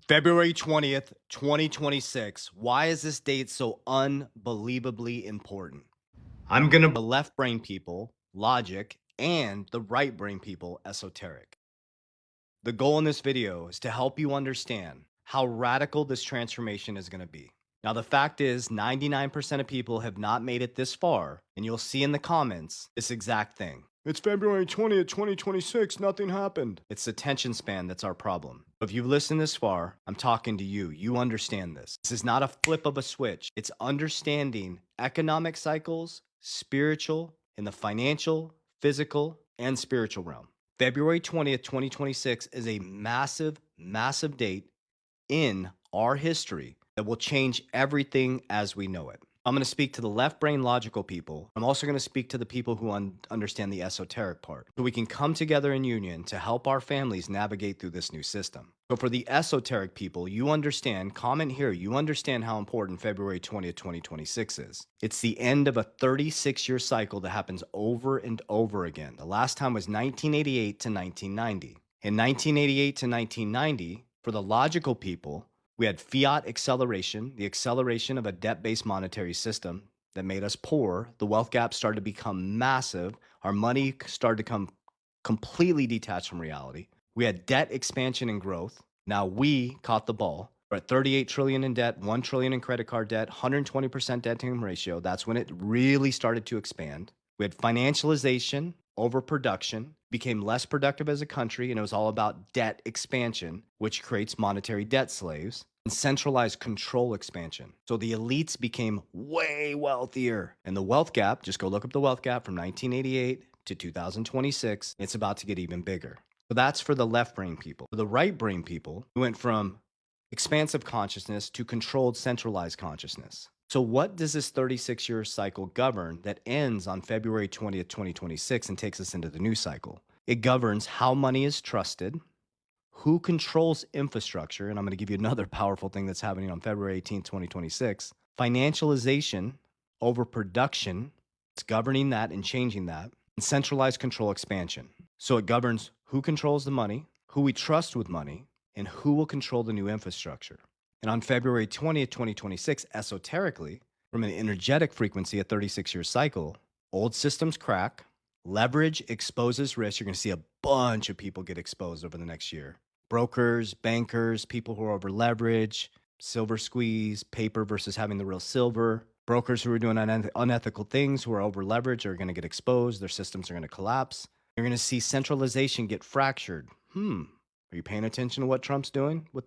February 20th, 2026. Why is this date so unbelievably important? I'm going to the left brain people, logic, and the right brain people, esoteric. The goal in this video is to help you understand how radical this transformation is going to be. Now, the fact is, 99% of people have not made it this far, and you'll see in the comments this exact thing. It's February 20th, 2026. Nothing happened. It's the attention span that's our problem. If you've listened this far, I'm talking to you. You understand this. This is not a flip of a switch. It's understanding economic cycles, spiritual, in the financial, physical, and spiritual realm. February 20th, 2026 is a massive, massive date in our history that will change everything as we know it. I'm going to speak to the left brain logical people. I'm also going to speak to the people who understand the esoteric part so we can come together in union to help our families navigate through this new system. So for the esoteric people, you understand, comment here, you understand how important February 20th, 2026 is. It's the end of a 36-year cycle that happens over and over again. The last time was 1988 to 1990. In 1988 to 1990, for the logical people, we had fiat acceleration, the acceleration of a debt-based monetary system that made us poor. The wealth gap started to become massive. Our money started to come completely detached from reality. We had debt expansion and growth. Now we caught the ball. We're at 38 trillion in debt, 1 trillion in credit card debt, 120% debt to income ratio. That's when it really started to expand. We had financialization, overproduction, became less productive as a country, and it was all about debt expansion, which creates monetary debt slaves, and centralized control expansion. So the elites became way wealthier. And the wealth gap, just go look up the wealth gap from 1988 to 2026, it's about to get even bigger. So that's for the left brain people. For the right brain people, we went from expansive consciousness to controlled centralized consciousness. So what does this 36-year cycle govern that ends on February 20th, 2026 and takes us into the new cycle? It governs how money is trusted, who controls infrastructure, and I'm going to give you another powerful thing that's happening on February 18th, 2026, financialization over production, it's governing that and changing that, and centralized control expansion. So it governs who controls the money, who we trust with money, and who will control the new infrastructure. And on February 20th, 2026, esoterically, from an energetic frequency, a 36-year cycle, old systems crack, leverage exposes risk. You're going to see a bunch of people get exposed over the next year. Brokers, bankers, people who are over leverage, silver squeeze, paper versus having the real silver. Brokers who are doing unethical things, who are over leverage, are going to get exposed. Their systems are going to collapse. You're going to see centralization get fractured. Are you paying attention to what Trump's doing with